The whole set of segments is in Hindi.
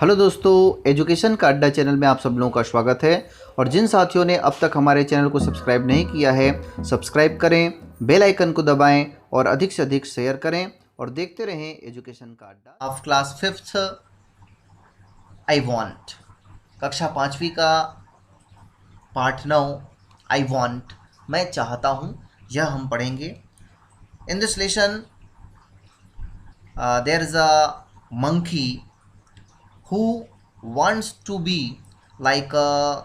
हेलो दोस्तों, एजुकेशन का अड्डा चैनल में आप सब लोगों का स्वागत है। और जिन साथियों ने अब तक हमारे चैनल को सब्सक्राइब नहीं किया है, सब्सक्राइब करें, बेल आइकन को दबाएं और अधिक से अधिक शेयर करें और देखते रहें एजुकेशन का अड्डा। Of class 5th I want, कक्षा 5वीं का पार्ट 9 आई वांट, मैं चाहता हूँ, यह हम पढ़ेंगे। In this lesson there is a monkey who wants to be like a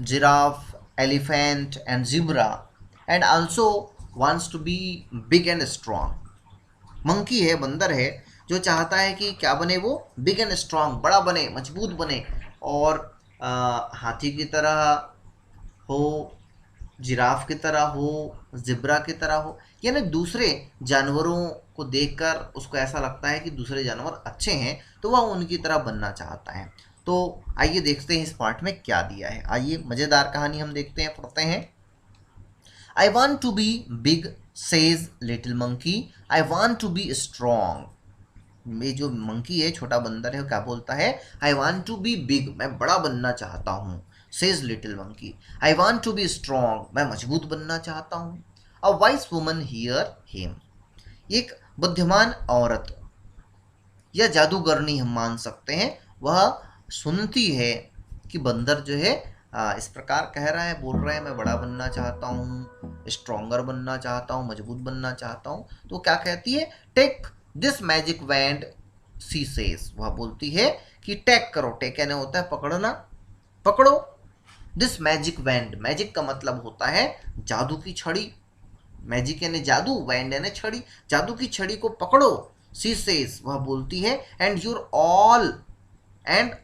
giraffe, elephant and zebra and also wants to be big and strong. Monkey है, बंदर है, जो चाहता है कि क्या बने वो, बिग एंड स्ट्रांग, बड़ा बने, मजबूत बने और हाथी की तरह हो, जिराफ की तरह हो, जिब्रा की तरह हो, यानी दूसरे जानवरों को देखकर उसको ऐसा लगता है कि दूसरे जानवर अच्छे हैं तो वह उनकी तरह बनना चाहता है। तो आइए देखते हैं इस पार्ट में क्या दिया है। आइए मज़ेदार कहानी हम देखते हैं, पढ़ते हैं। I want to be big says little monkey, I want to be strong. ये जो मंकी है, छोटा बंदर है, क्या बोलता है, I want to be big, मैं बड़ा बनना चाहता हूँ। Says little monkey, I want to be strong, मैं मजबूत बनना चाहता हूँ। A wise woman hear him, एक बुद्धिमान औरत या जादूगरनी हम मान सकते हैं, वह सुनती है कि बंदर जो है इस प्रकार कह रहा है, बोल रहा है, मैं बड़ा बनना चाहता हूँ, स्ट्रॉन्गर बनना चाहता हूँ, मजबूत बनना चाहता हूँ। तो क्या कहती है, take this magic wand, she says, वह बोलती है कि टेक करो, टेक यानी होता है पकड़ना, पकड़ो। दिस मैजिक वैंड, मैजिक का मतलब होता है जादू की छड़ी, मैजिक यानी जादू, वैंड यानी छड़ी, जादू की छड़ी को पकड़ो। सी सेज, वह बोलती है, and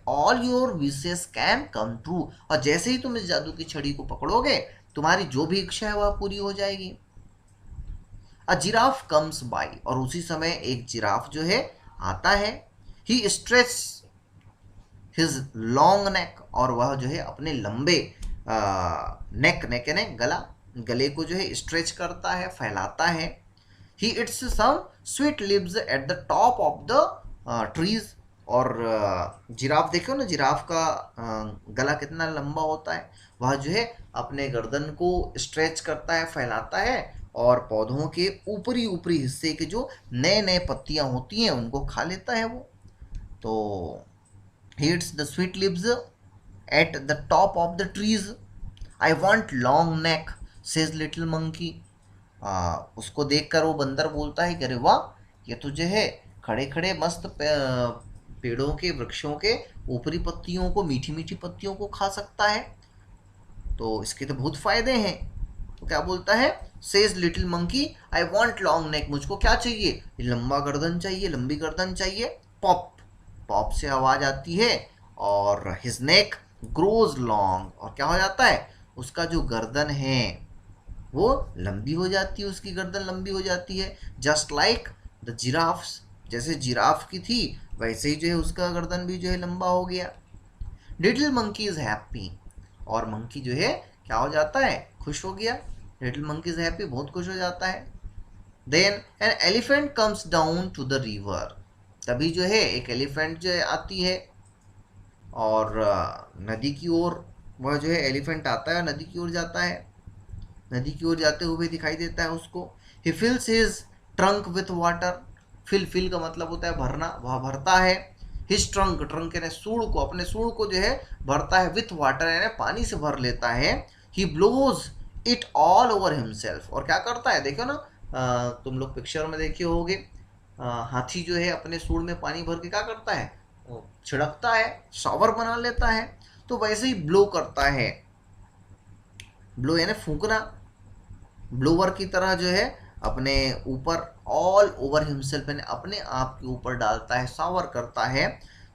all your wishes can come true, और जैसे ही तुम इस जादू की छड़ी को पकड़ोगे, तुम्हारी जो भी इच्छा है वह पूरी हो जाएगी। अ जिराफ कम्स बाई, और उसी समय एक जिराफ जो है आता है। ही स्ट्रेच हिज लॉन्ग नेक, और वह जो है अपने लंबे नेक यानी गला, गले को जो है स्ट्रेच करता है, फैलाता है। He eats some sweet leaves at the top of the trees, और जिराफ देखो ना, जिराफ का गला कितना लंबा होता है, वह जो है अपने गर्दन को स्ट्रेच करता है, फैलाता है और पौधों के ऊपरी ऊपरी हिस्से के जो नए नए पत्तियां होती हैं उनको खा लेता है वो। तो he eats the sweet leaves at the top of the trees. I want long neck, says little monkey. उसको देखकर वो बंदर बोलता है कि अरे वाह, ये तो जो है खड़े खड़े मस्त पेड़ों के, वृक्षों के ऊपरी पत्तियों को, मीठी मीठी पत्तियों को खा सकता है, तो इसके तो बहुत फायदे हैं। तो क्या बोलता है, says little monkey, I want long neck, मुझको क्या चाहिए, लंबा गर्दन चाहिए, लंबी गर्दन चाहिए। पॉप, पॉप से आवाज आती है और हिज नेक ग्रोज लॉन्ग, और क्या हो जाता है, उसका जो गर्दन है वो लंबी हो जाती है, उसकी गर्दन लंबी हो जाती है। जस्ट लाइक द जिराफ्स, जैसे जिराफ की थी वैसे ही जो है उसका गर्दन भी जो है लंबा हो गया। लिटिल मंकी इज हैप्पी, और मंकी जो है क्या हो जाता है, खुश हो गया। लिटिल मंकी इज हैप्पी, बहुत खुश हो जाता है। Then an elephant comes down to the river, तभी जो है एक एलिफेंट जो है आती है और नदी की ओर, वह जो है एलिफेंट आता है, नदी की ओर जाता है, नदी की ओर जाते हुए दिखाई देता है उसको। He fills his trunk with water, fill का मतलब होता है भरना, वह भरता है। हिज ट्रंक यानी सूढ़ को, अपने सूढ़ को जो है भरता है, विथ वाटर यानी पानी से भर लेता है। He blows it all over himself, और क्या करता है, देखो ना, तुम लोग पिक्चर में देखे होगे, हाथी जो है अपने सूढ़ में पानी भर के क्या करता है, छिड़कता है, शॉवर बना लेता है। तो वैसे ही ब्लो करता है, ब्लो यानी फूंकना, ब्लोवर की तरह जो है अपने ऊपर, ऑल ओवर हिमसेल्फ यानी अपने आप के ऊपर डालता है, शावर करता है।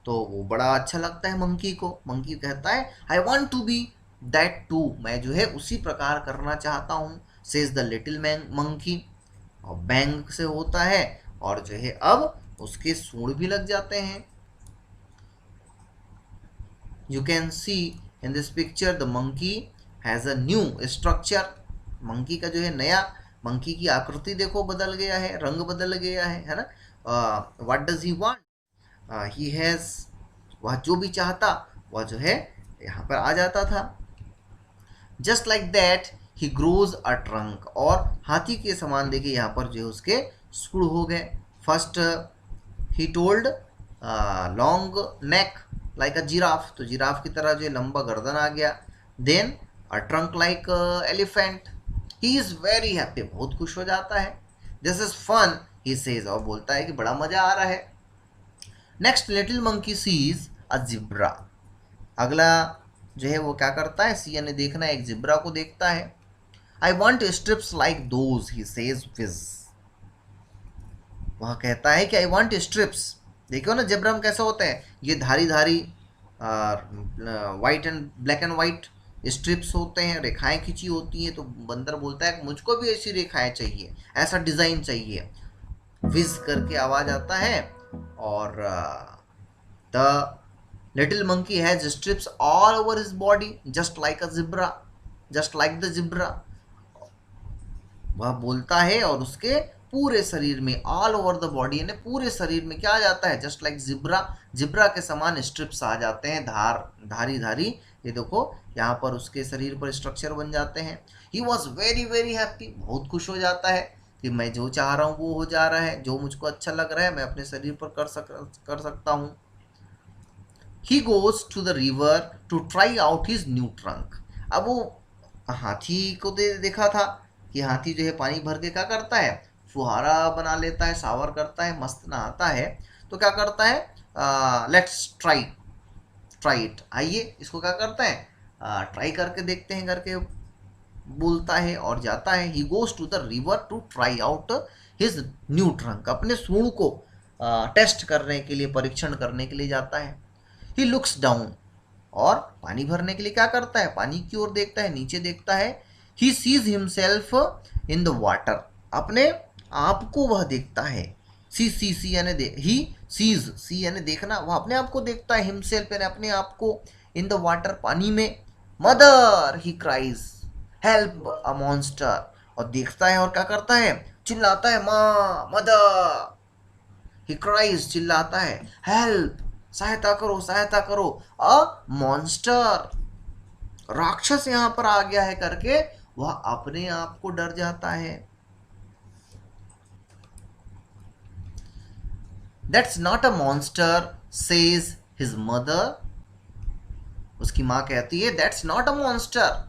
तो वो बड़ा अच्छा लगता है मंकी को। मंकी कहता है, I want to be that too, मैं जो है उसी प्रकार करना चाहता हूँ। Says the little man monkey, और बैंग से होता है, और जो है अब उसके सूंड भी लग जाते हैं। You can see in this picture the monkey has a new structure, monkey का जो है नया, मंकी की आकृति देखो बदल गया है, रंग बदल गया है ना। What does he want, he has वह जो भी चाहता वह जो है यहाँ पर आ जाता था। Just like that he grows a trunk, और हाथी के समान देखिए यहाँ पर जो है उसके सूढ़ हो गए। First he told long neck like a giraffe, तो जिराफ की तरह जो है लंबा गर्दन आ गया। Then a trunk like elephant, he is very happy, बहुत खुश हो जाता है। This is fun he says, और बोलता है कि बड़ा मजा आ रहा है। Next little monkey sees a zebra, अगला जो है वो क्या करता है, सी यानी देखना, एक जिब्रा को देखता है। I want stripes like those he says whizz, वह कहता है कि आई वॉन्ट स्ट्रिप्स, देखो ना जिब्रा में कैसा होता है, ये धारी धारी white and black and white strips होते हैं, रेखाएं खींची होती हैं। तो बंदर बोलता है कि मुझको भी ऐसी रेखाएं चाहिए, ऐसा डिज़ाइन चाहिए। विज करके आवाज आता है, और the little monkey has strips all over his body just like a zebra, just like the zebra, वह बोलता है और उसके पूरे शरीर में, ऑल ओवर द बॉडी यानी पूरे शरीर में क्या आ जाता है, जस्ट लाइक जिब्रा, जिब्रा के समान स्ट्रिप्स आ जाते हैं, धारी धारी। ये देखो यहाँ पर उसके शरीर पर स्ट्रक्चर बन जाते हैं। He was very very happy, बहुत खुश हो जाता है कि मैं जो चाह रहा हूँ वो हो जा रहा है, जो मुझको अच्छा लग रहा है मैं अपने शरीर पर कर सकता हूँ। He goes to the river to try out his new trunk, अब वो हाथी को देखा था कि हाथी जो है पानी भर के क्या करता है, फुहारा बना लेता है, शावर करता है, मस्त नहाता है। तो क्या करता है, लेट्स ट्राई ट्राई इट, आइए इसको क्या करते हैं, ट्राई करके देखते हैं करके बोलता है और जाता है। He goes to the river to try out his new trunk, अपने सूंड को टेस्ट करने के लिए, परीक्षण करने के लिए जाता है। ही लुक्स डाउन, और पानी भरने के लिए क्या करता है, पानी की ओर देखता है, नीचे देखता है। He sees himself in the water, अपने आप को वह देखता है। सी यानी ही सीज, सी यानी देखना, वह अपने आप को देखता है, हिमसेल्फ यानी अपने आप को, इन द वाटर पानी में। मदर ही क्राइज हेल्प अ मॉन्स्टर, और देखता है और क्या करता है, चिल्लाता है, माँ मदर। ही क्राइज चिल्लाता है, हेल्प सहायता करो सहायता करो, अ मॉन्स्टर राक्षस यहां पर आ गया है करके वह अपने आप को डर जाता है। That's not a monster says his mother, उसकी माँ कहती है दैट्स नॉट अ मॉन्स्टर,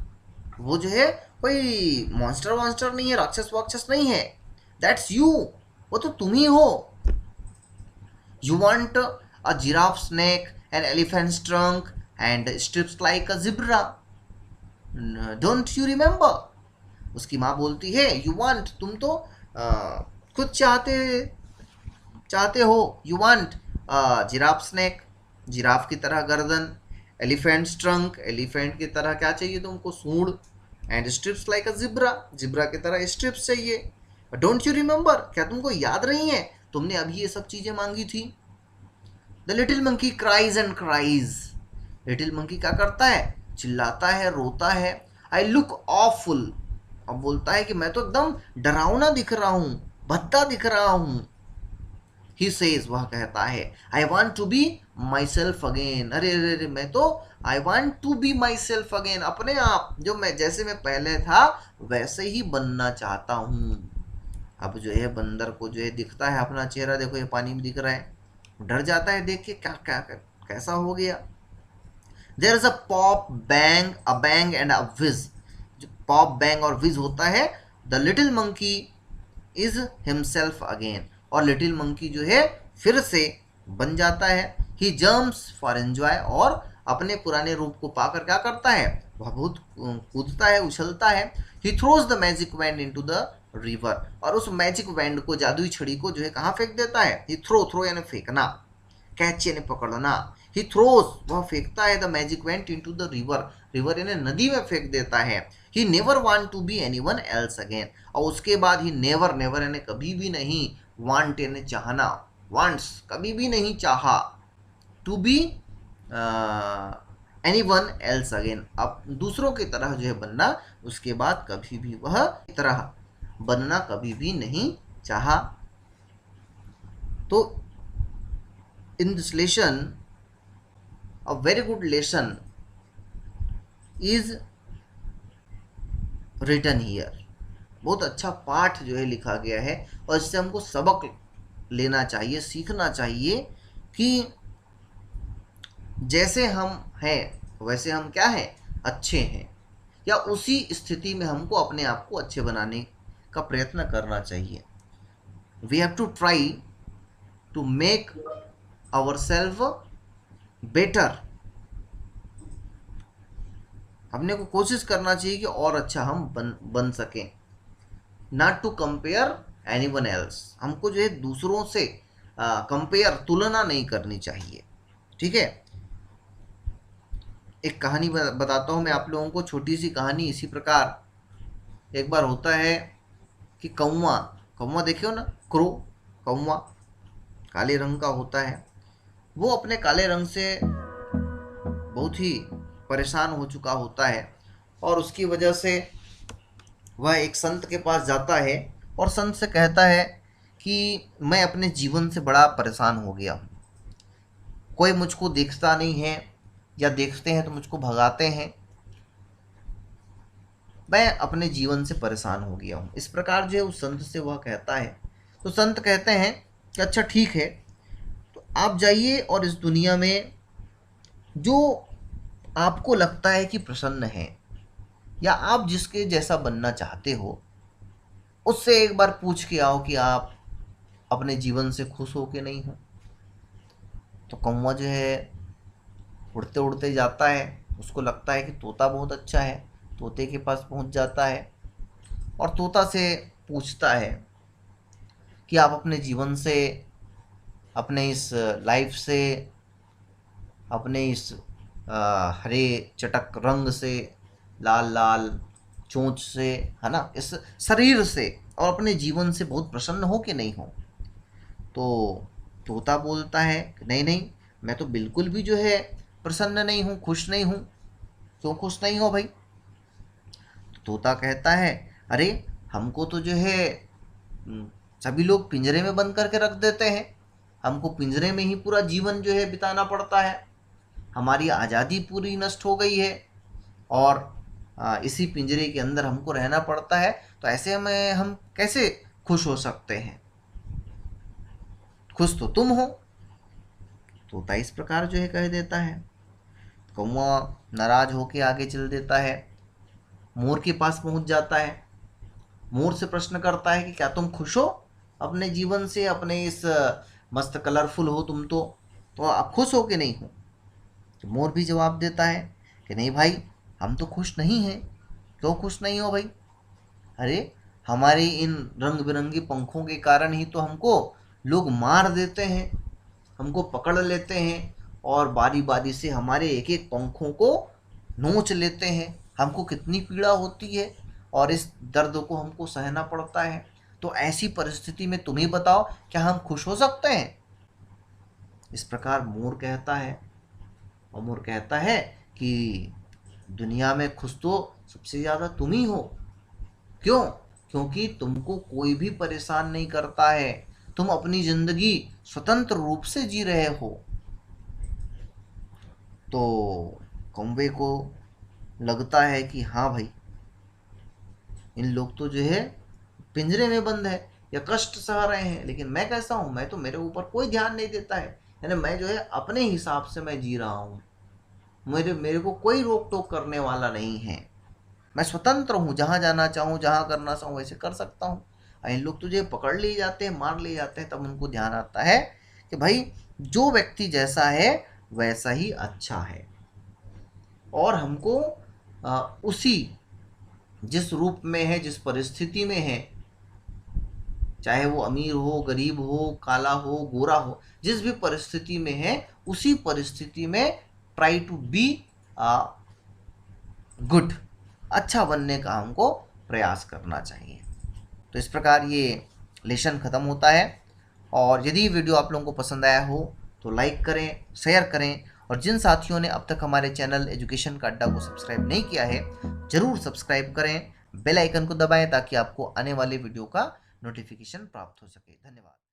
वो जो है कोई मॉन्स्टर वॉन्स्टर नहीं है, राक्षस वाक्षस नहीं है। दैट्स यू, वो तो तुम ही हो। You want a giraffe snake, an elephant's trunk, and strips like a zebra. Don't you remember? उसकी माँ बोलती है you want, तुम तो खुद चाहते हो। You want giraffe snack, giraffe की तरह गर्दन, एलिफेंट्स ट्रंक, एलिफेंट की तरह क्या चाहिए तुमको, सूंड, and strips like a zebra, zebra की तरह स्ट्रिप्स चाहिए। डोंट यू रिमेंबर, क्या तुमको याद नहीं है, तुमने अभी ये सब चीजें मांगी थी। The little monkey cries and cries, little monkey क्या करता है, चिल्लाता है, रोता है। आई लुक ऑफुल, अब बोलता है कि मैं तो एकदम डरावना दिख रहा हूं, भद्दा दिख रहा हूं। ही सेज, वह कहता है, I want to be myself again, अरे अरे अरे मैं तो I want to be myself again, अपने आप जो मैं, जैसे मैं पहले था वैसे ही बनना चाहता हूँ। अब जो है बंदर को जो है दिखता है अपना चेहरा, देखो ये पानी में दिख रहा है, डर जाता है देख के, क्या क्या कैसा हो गया। There is a pop bang, a bang and a whizz, जो पॉप बैंग और विज होता है, the little monkey is himself again, और लिटिल मंकी जो है फिर से बन जाता है। ही जम्प्स फॉर एंजॉय, और अपने पुराने रूप को पाकर क्या करता है, वह बहुत कूदता है, उछलता है। He throws the magic wand into the river, और उस मैजिक वैंड को, जादुई छड़ी को जो है कहाँ फेंक देता है, ही थ्रो यानी फेंकना, कैच यानी पकड़ना। ही थ्रोज, वह फेंकता है, the magic wand into the river, river यानी नदी में फेंक देता है। He never want to be anyone else again, और उसके बाद ही नेवर, नेवर यानी कभी भी नहीं, वांट यानी चाहना, वांट्स कभी भी नहीं चाहा, to be anyone else again, अब दूसरों की तरह जो है बनना, उसके बाद कभी भी वह तरह बनना कभी भी नहीं चाहा। तो in this lesson very good lesson is written here. बहुत अच्छा पाठ जो है लिखा गया है और इससे हमको सबक लेना चाहिए, सीखना चाहिए कि जैसे हम हैं वैसे हम क्या हैं, अच्छे हैं, या उसी स्थिति में हमको अपने आप को अच्छे बनाने का प्रयत्न करना चाहिए। We have to try to make ourself better. हमने को कोशिश करना चाहिए कि और अच्छा हम बन सकें। Not to compare anyone else, हमको जो है दूसरों से कंपेयर, तुलना नहीं करनी चाहिए। ठीक है, एक कहानी बताता हूँ मैं आप लोगों को, छोटी सी कहानी इसी प्रकार। एक बार होता है कि कौवा, कौवा देखे हो ना, क्रो, कौवा काले रंग का होता है। वो अपने काले रंग से बहुत ही परेशान हो चुका होता है और उसकी वजह से वह एक संत के पास जाता है और संत से कहता है कि मैं अपने जीवन से बड़ा परेशान हो गया हूँ, कोई मुझको देखता नहीं है या देखते हैं तो मुझको भगाते हैं, मैं अपने जीवन से परेशान हो गया हूँ। इस प्रकार जो है उस संत से वह कहता है। तो संत कहते हैं कि अच्छा ठीक है, तो आप जाइए और इस दुनिया में जो आपको लगता है कि प्रसन्न है या आप जिसके जैसा बनना चाहते हो, उससे एक बार पूछ के आओ कि आप अपने जीवन से खुश हो कि नहीं हो। तो कौवा जो है उड़ते उड़ते जाता है, उसको लगता है कि तोता बहुत अच्छा है, तोते के पास पहुंच जाता है और तोता से पूछता है कि आप अपने जीवन से, अपने इस लाइफ से, अपने इस हरे चटक रंग से, लाल लाल चोंच से, है ना, इस शरीर से और अपने जीवन से बहुत प्रसन्न हो कि नहीं हो। तो तोता बोलता है कि नहीं नहीं, मैं तो बिल्कुल भी जो है प्रसन्न नहीं हूँ, खुश नहीं हूँ। क्यों खुश नहीं हो भाई? तो तोता कहता है अरे हमको तो जो है सभी लोग पिंजरे में बंद करके रख देते हैं, हमको पिंजरे में ही पूरा जीवन जो है बिताना पड़ता है, हमारी आज़ादी पूरी नष्ट हो गई है और इसी पिंजरे के अंदर हमको रहना पड़ता है, तो ऐसे में हम कैसे खुश हो सकते हैं? खुश तो तुम हो। तोता इस प्रकार जो है कह देता है। कौवा नाराज होके आगे चल देता है, मोर के पास पहुंच जाता है, मोर से प्रश्न करता है कि क्या तुम खुश हो अपने जीवन से, अपने इस मस्त कलरफुल हो तुम तो आप खुश हो कि नहीं हो? तो मोर भी जवाब देता है कि नहीं भाई, हम तो खुश नहीं हैं। क्यों खुश नहीं हो भाई? अरे हमारे इन रंग बिरंगे पंखों के कारण ही तो हमको लोग मार देते हैं, हमको पकड़ लेते हैं और बारी बारी से हमारे एक एक पंखों को नोच लेते हैं, हमको कितनी पीड़ा होती है और इस दर्द को हमको सहना पड़ता है। तो ऐसी परिस्थिति में तुम ही बताओ, क्या हम खुश हो सकते हैं? इस प्रकार मोर कहता है। और मोर कहता है कि दुनिया में खुश तो सबसे ज़्यादा तुम ही हो। क्यों? क्योंकि तुमको कोई भी परेशान नहीं करता है, तुम अपनी जिंदगी स्वतंत्र रूप से जी रहे हो। तो कौवे को लगता है कि हाँ भाई, इन लोग तो जो है पिंजरे में बंद है या कष्ट सह रहे हैं, लेकिन मैं कैसा हूँ, मैं तो, मेरे ऊपर कोई ध्यान नहीं देता है, यानी मैं जो है अपने हिसाब से मैं जी रहा हूँ, मेरे को कोई रोक टोक करने वाला नहीं है, मैं स्वतंत्र हूँ, जहाँ जाना चाहूँ, जहाँ करना चाहूँ वैसे कर सकता हूँ। इन लोग तुझे पकड़ लिए जाते हैं, मार लिए जाते हैं, तब उनको ध्यान आता है कि भाई जो व्यक्ति जैसा है वैसा ही अच्छा है और हमको उसी, जिस रूप में है, जिस परिस्थिति में है, चाहे वो अमीर हो, गरीब हो, काला हो, गोरा हो, जिस भी परिस्थिति में है उसी परिस्थिति में ट्राई टू बी गुड, अच्छा बनने का हमको प्रयास करना चाहिए। तो इस प्रकार ये लेसन ख़त्म होता है। और यदि वीडियो आप लोगों को पसंद आया हो तो लाइक करें, शेयर करें और जिन साथियों ने अब तक हमारे चैनल एजुकेशन का अड्डा को सब्सक्राइब नहीं किया है, ज़रूर सब्सक्राइब करें, बेल आइकन को दबाएं ताकि आपको आने वाले वीडियो का नोटिफिकेशन प्राप्त हो सके। धन्यवाद।